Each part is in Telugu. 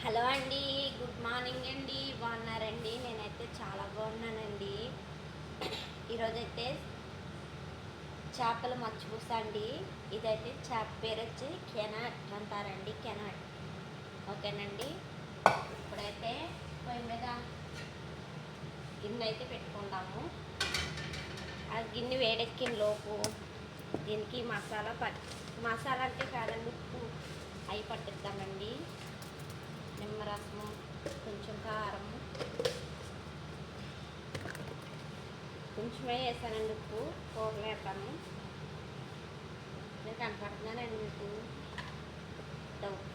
హలో అండి, గుడ్ మార్నింగ్ అండి. బాగున్నారండి? నేనైతే చాలా బాగున్నానండి. ఈరోజైతే చేపలు మచ్చిపూస అండి. ఇదైతే చేప పేరు వచ్చి కెనాట్ అంటారండి, కెనాట్. ఓకేనండి. ఇప్పుడైతే పొయ్యి మీద గిన్నె అయితే పెట్టుకుందాము. ఆ గిన్నె వేడెక్కిన లోపు దీనికి మసాలా అంటే కాదండి, ఉప్పు అవి పట్టిద్దామండి. నిమ్మరసము, కొంచెం కారము, కొంచెమే వేసానండి. ఉప్పు కూరలో వేస్తాను. నేను కనపడుతున్నానండి మీకు డౌట్.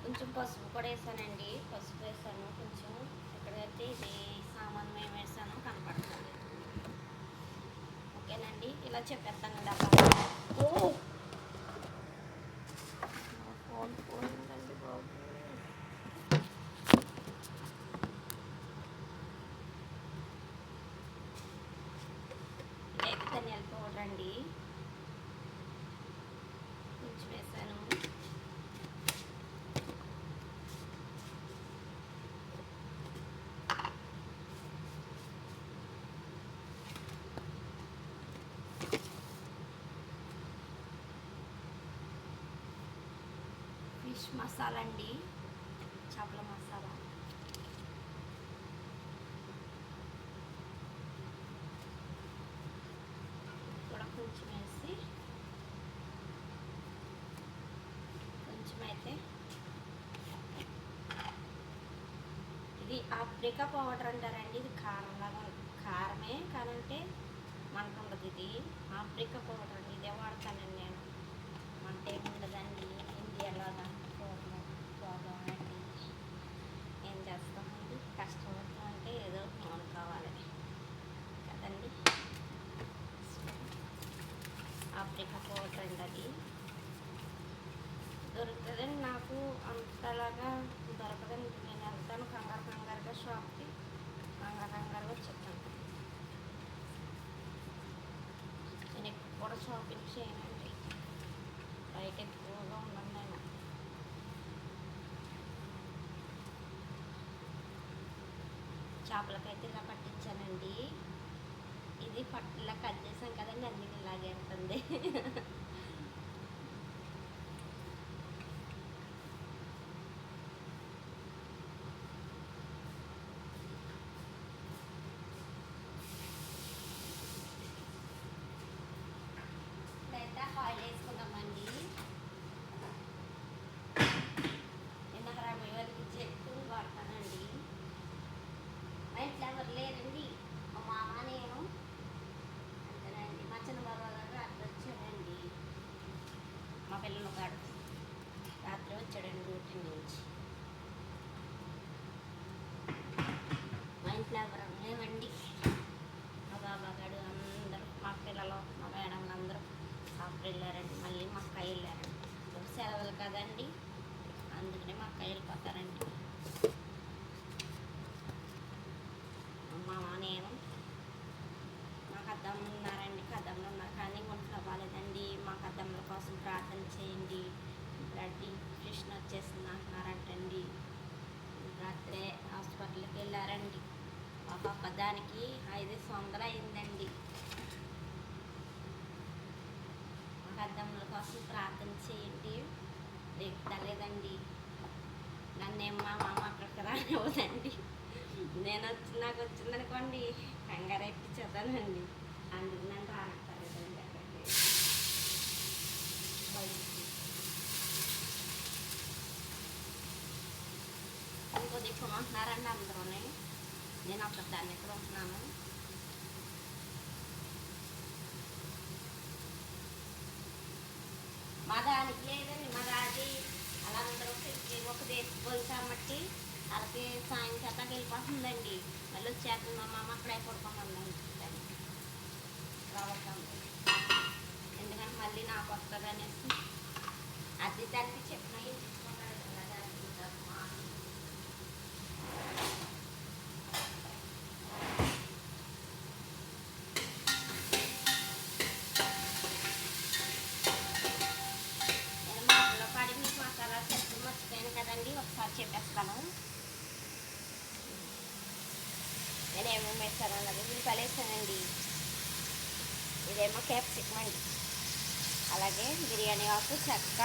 కొంచెం పసుపు కూడా వేసానండి. పసుపు వేసాను కొంచెం. ఎక్కడైతే ఇది సామాన్ మేము వేసాను కనపడుతుంది. ఓకేనండి. ఇలా చెప్పేస్తానండి. అబ్బా ఫోన్ పోయిందండి బాబు. ఇదైతే ధనియాల పౌడర్ అండి, కొంచెం వేసాను. ఫిష్ మసాలా అండి, చేపల మసాలా. కూడా కొంచెం వేసి కొంచెం అయితే ఇది ఆప్రికా పౌడర్ అంటారండి. ఇది కారంలాగా కారమే కానంటే మంట ఉండదు. ఇది ఆప్రికా పౌడర్ అండి. ఇదే వాడతానండి నేను. మంట ఏముండదండి. ఇండియాలాగా పోదామండి. ఏం చేస్తామండి, కష్టపడతాం అంటే ఏదో నూనె కావాలి కదండి. ఆప్రికా పౌడర్ అండి, అది దొరుకుతుందండి. నాకు అంతలాగా దొరకదండి. నేను వెళ్తాను కంగారుగా షాప్కి, కంగారుగా వచ్చేస్తాను. నేను ఎక్కువ కూడా షాపింగ్ చేయనండి. బయట ఎక్కువగా ఉన్నాను నేను. చేపలకైతే ఇలా పట్టించానండి. ఇది ఇలా కట్ చేసాం కదండి, అందుకే ఇలాగే ఉంటుంది. ఇదైతే ఆయిల్ వేసుకుందామండి. నేను అరవై వరకు ఎక్కువ వాడతానండి. మా ఇంట్లో ఎవరు లేరండి, మా మామ నేను అంతేనండి. మా చిన్న బాబా గారు అట్లా వచ్చాడండి. మా పిల్లలు గాడు రాత్రి వచ్చాడండి డ్యూటీ నుంచి. మా ఇంట్లో ఎవరు లేవండి. మా బాబా గారు అందరూ, మా పిల్లలు, మా మేడంలు అందరూ షాప్కి వెళ్ళారండి. మళ్ళీ మా అక్క వెళ్ళారండి. సెలవులు కదండి, అందుకనే మా అక్క వెళ్ళిపోతారండి. అమ్మ నేను మా కద్దమ్మలు ఉన్నారండి. కద్దమ్మలు ఉన్నారు కానీ ఒంట్లో బాగాలేదండి. మా కద్దమ్మల కోసం ప్రార్థన చేయండి. బ్లడ్ ఇన్ఫెక్షన్ వచ్చేసింది అంటున్నారంటండి. రాత్రే హాస్పిటల్కి వెళ్ళారండి. ఒక్కొక్క దానికి 500 అయిందండి. మా కద్దమ్మల కోసం ప్రార్థన చేయండి. దిగుతలేదండి. నన్నేమో మా మామ అక్కడికి రానివ్వదండి. నాకు వచ్చిందనుకోండి కంగారు ఎప్పించేద్దానండి. అందుకు నన్ను రానక్కర్లేదండి అక్కడికి. ఇంకో దిక్కుమంటున్నారండి అందరూనే. నేను ఒక్కదాన్ని ఎక్కడ ఉంటున్నాను. మా దానికి లేదండి. మా దాది అలా అందరూ ఒక పోయిసామట్టి వాళ్ళకి సాయంత్రం వెళ్ళిపోతుందండి. మళ్ళీ వచ్చేస్తుంది. మా మామ అక్కడే పడుకోమందండి. రావద్దాం ఎందుకంటే మళ్ళీ నాకు వస్తుంది అనేసి అది దానికి చెప్పిన ఏం చెప్పుకుంటారు కదా దానికి నేను మాటలో పడి మీకు మసాలా చెప్పి మర్చిపోయాను కదండి, ఒకసారి చెప్పేస్తాను. నేను ఏమేమి వేస్తాను అన్నది ఉల్లిపాయలు వేస్తానండి, ఇదేమో క్యాప్సికం అండి, అలాగే బిర్యానీ ఆకు, చెక్క,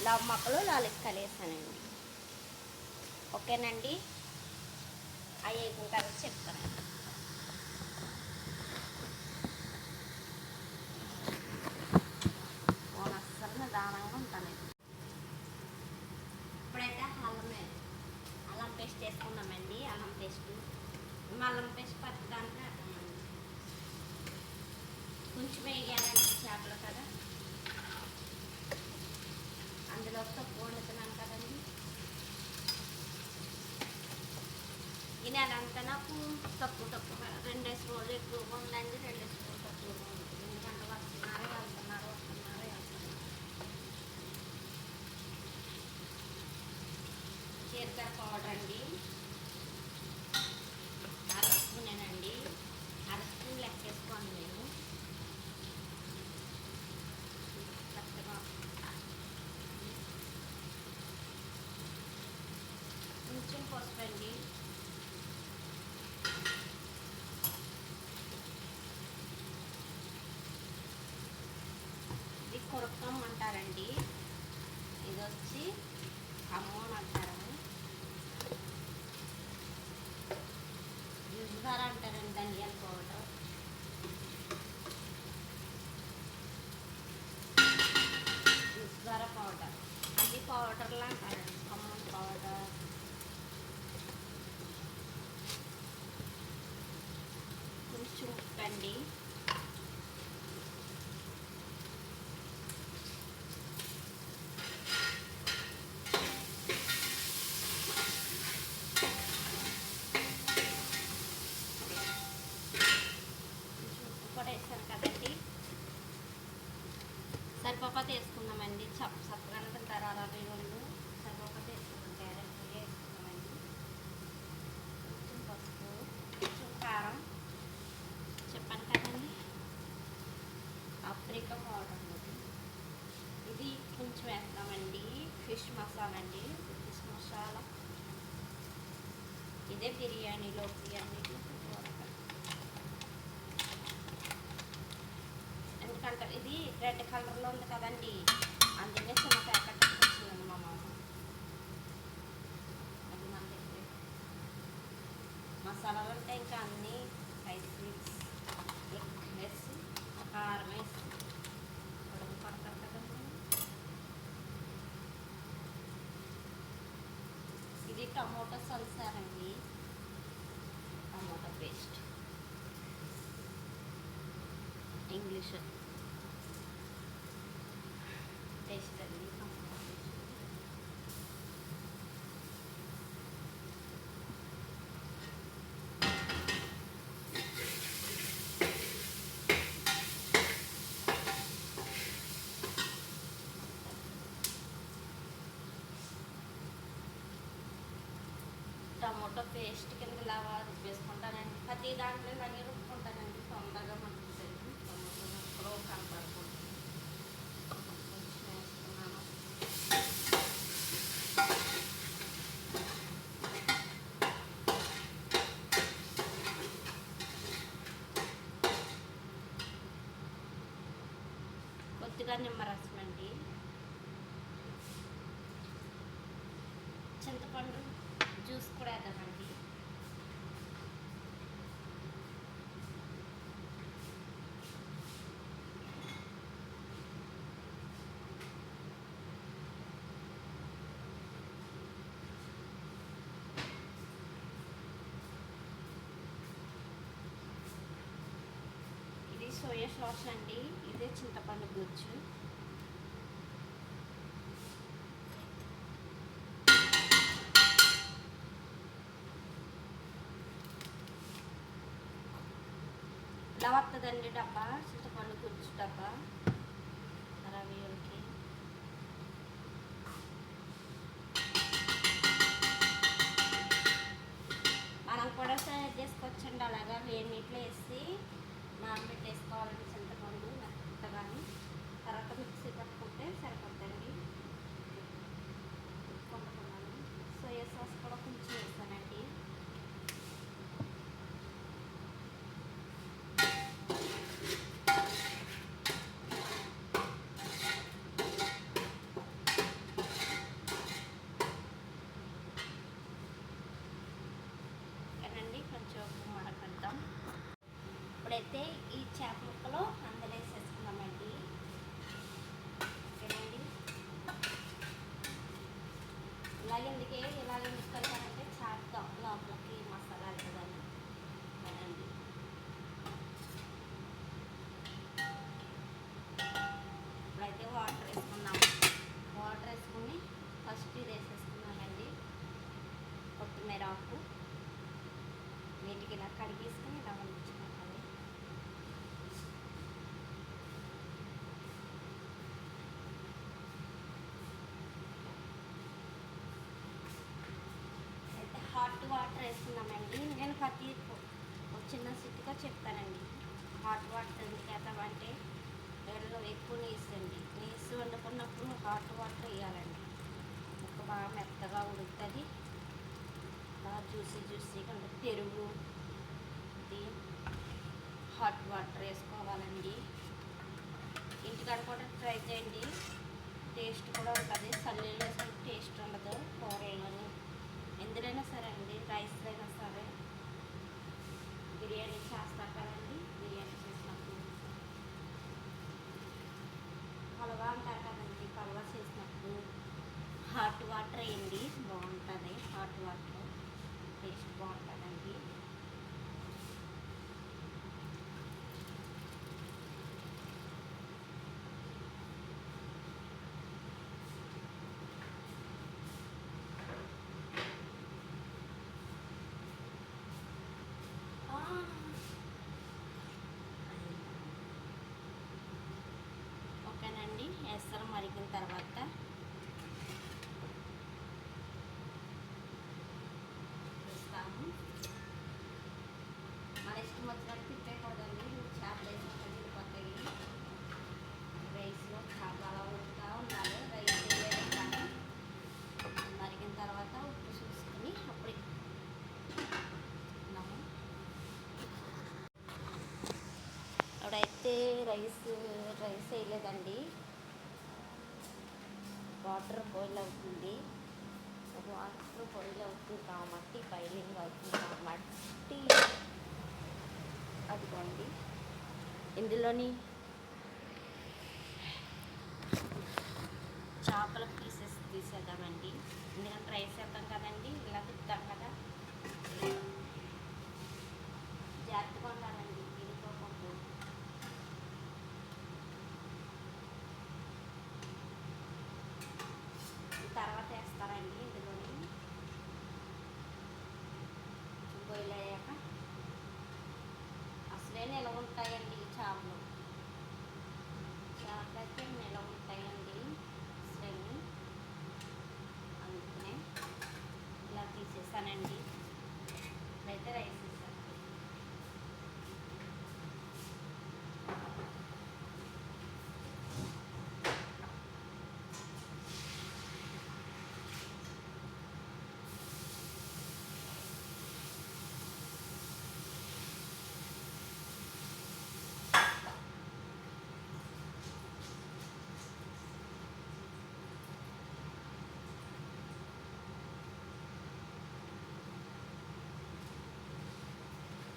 లవ్ మొక్కలు, లాలిక్కలు వేస్తానండి. ఓకేనండి, అవి వేసిన తర్వాత చెప్తానండి. అస్సలు నిదానంగా ఉంటానండి. ఇప్పుడైతే అల్లం పేస్ట్ వేసుకున్నామండి. అల్లం పేస్ట్ పచ్చి దాంట్లో వేద్దామండి. కొంచెం వేయాలండి, చేపలు కదా, అందులో తక్కువ వండుతున్నాను కదండి. ఈ నెల అంతా నాకు తక్కువ 2 రోజులు ఎక్కువగా ఉందండి, 2 రోజులు తక్కువగా ఉంటుంది. ఎందుకంటే వెళ్తున్నారు. జీలకర్ర పౌడర్ అండి, అరస్పూనేనండి, అరస్పూన్ లెక్కేసుకోండి నేను. కొంచెం పసుపు అండి, ఇది కొరకం అంటారండి, ఇది వచ్చి అమ్మోన్ అంటారు, యుజ్గార అంటారండి, ధనియాల పౌడర్, యుజ్గార పౌడర్, అన్ని పౌడర్లు అంటారండి, అమ్మోన్ పౌడర్, కొంచెం ఉప్పు అండి, వేసాను కదండి, సరిపోతే వేసుకుందామండి. చప్పగా తింటారు అరవై వాళ్ళు, సరిపోతే వేసుకుందాం. క్యారెట్ వేసుకుందామండి. కొంచెం పసుపు, కొంచెం కారం చెప్పాను కదండి, పాప్రికా పౌడర్ ఇది కొంచెం వేస్తామండి. ఫిష్ మసాలా అండి, ఫిష్ మసాలా ఇదే బిర్యానీలోకి అన్నిటికీ ఎందుకంటే ఇది రెడ్ కలర్లో ఉంది కదండి, అందుకే చిన్న ప్యాకెట్ వచ్చిందండి మా మామ. అది మన దగ్గర మసాలాలు అంటే ఇంకా అన్నీ స్పైసీస్ వేసి కారం వేసి ఉడక పడతారు కదండి. ఇది టమోటా సల్సారండి, టమోటా పేస్ట్ ఇంగ్లీష్ టేస్ట్ అండి. టమోటో పేస్ట్ కింద లాగా రుబ్బేసుకుంటానండి, ప్రతి దాంట్లో ఇలాగే రుబ్బుకుంటానండి, తొందరగా మండుతుంది. టమోటో ముక్కలు కనపడకూడదు. కొంచెం వేసుకున్నాను. కొద్దిగా నిమ్మరసం అండి, చింతపండు జ్యూస్ కూడా వేద్దామండి. ఇది సోయా సాస్ అండి, ఇదే చింతపండు గుజ్జు. ఇలా వస్తుందండి డబ్బా, చింతపండు గుజ్జు డబ్బా 60 వేలకి. ఇప్పుడైతే ఈ చేప ముక్కలు అందులో వేసేసుకున్నామండి. ఓకేనండి. ఇలాగెందుకు కలపాలంటే చేప లోపలికి మసాలా వెళ్తుందని. ఓకేనండి. ఇప్పుడైతే వాటర్ వేసుకున్నాము. వాటర్ వేసుకుని ఫస్ట్ ఇది వేసేసుకున్నామండి, కొత్తిమీర ఆకు. నీటికి ఇలా కడిగేసుకుని ఇలా వండించుకోవాలి. అయితే హాట్ వాటర్ వేసుకున్నామండి. నేను ప్రతి చిన్న సిట్టుగా చెప్తానండి. హాట్ వాటర్ ఎందుకు వేద్దామంటే వేడిలో ఎక్కువ నీసు వండుకున్నప్పుడు హాట్ వాటర్ వేయాలండి. ముక్క బాగా మెత్తగా ఉడుకుతుంది, బాగా జ్యూసీగా ఉంటుంది. పెరుగు ఇది హాట్ వాటర్ వేసుకోవాలండి. ఇంటికాడ కూడా ట్రై చేయండి, టేస్ట్ కూడా ఉంటుంది. చల్లీలో వేసుకుంటే టేస్ట్ ఉండదు. కూరల్లోని ఎందులోనైనా సరే అండి, రైస్లో అయినా సరే. బిర్యానీ చేస్తారు కదండి, బిర్యానీ చేసినప్పుడు హల్వా అంటారు కదండి, హల్వా చేసినప్పుడు హాట్ వాటర్ వేయండి, బాగుంటుంది. హాట్ వాటర్ టేస్ట్ బాగుంటుందండి. ఓకేనండి. ఎసరు మరిగిన తర్వాత వేస్తాము. మన ఇష్టం వచ్చినట్టు తిప్పేయకూడదండి. చేపలు వేసినట్టు తిరిగిపోతాయి. రైస్లో చేపలు అలా ఉడుకుతూ ఉండాలి. రైస్ వేయడం కానీ మరిగిన తర్వాత ఉప్పు చూసుకుని అప్పుడు అప్పుడైతే రైస్ వేయలేదండి. వాటర్ బాయిల్ అవుతుంది. వాటర్ బాయిల్ అవుతుంది కాబట్టి, బాయిలింగ్ అవుతుంది కాబట్టి అదిగోండి ఇందులోని చేపల పీసెస్ తీసేద్దామండి. ఎందుకంటే రైస్ వేద్దాం కదండి, ఇలా తిప్పుతాం కదా, జాగ్రత్తగా ఉండాలండి, తిరిగిపోకూడదు. తర్వాత వేస్తారండి ఇందులోని బాయిల్ అయ్యాక. అసలే నిలవ ఉంటాయండి చేపలు అయితే నిలవ ఉంటాయండి అసలు. అందుకనే ఇలా తీసేసానండి. ఇప్పుడైతే రైస్ వేసాను.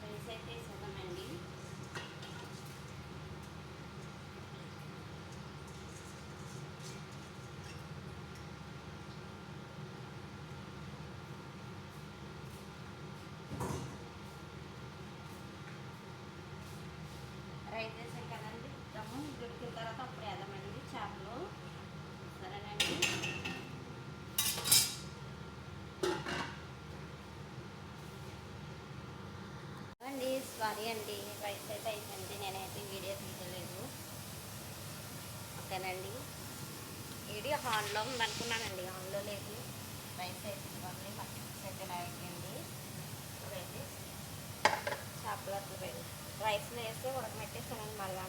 రైస్ అయితే వేసేద్దామండి. రైస్ వేసాం కదండి, ఉడకము ఉడికిన తర్వాత అప్పుడు వేద్దామండి చేపలు. సరేనండి. అండి సారీ అండి, రైస్ అయితే అయిపోయింది. నేనైతే వీడియో తీయలేదు. ఓకేనండి. వీడియో ఆన్లో ఉందనుకున్నానండి, ఆన్లో లేదు. రైస్ అయితే ఇవ్వండి, మట్టి అయితే అయిపోయింది. ఇప్పుడైతే చేపలు రైస్లో వేసి ఉడకబెట్టేసానండి. మళ్ళా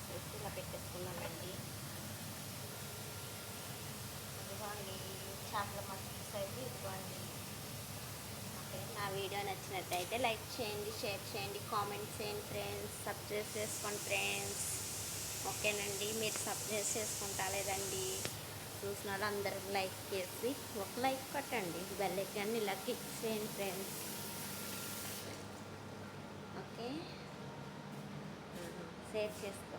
వేసి ఇలా పెట్టేసుకున్నానండి. ఇదిగోండి చేపల మసాలా అయితే ఇదిగోండి. ఓకే, నా వీడియో నచ్చినట్టయితే లైక్ చేయండి, షేర్ చేయండి, కామెంట్ చేయండి ఫ్రెండ్స్, సబ్స్క్రైబ్ చేసుకోండి ఫ్రెండ్స్. ఓకేనండి. మీరు సబ్స్క్రైబ్ చేసుకుంటా లేదండి, చూసిన వాళ్ళు అందరూ లైక్ చేసి ఒక లైక్ కొట్టండి. బెల్ ఐకాన్ని ఇలా క్లిక్ చేయండి ఫ్రెండ్స్. షేర్ చేసుకో.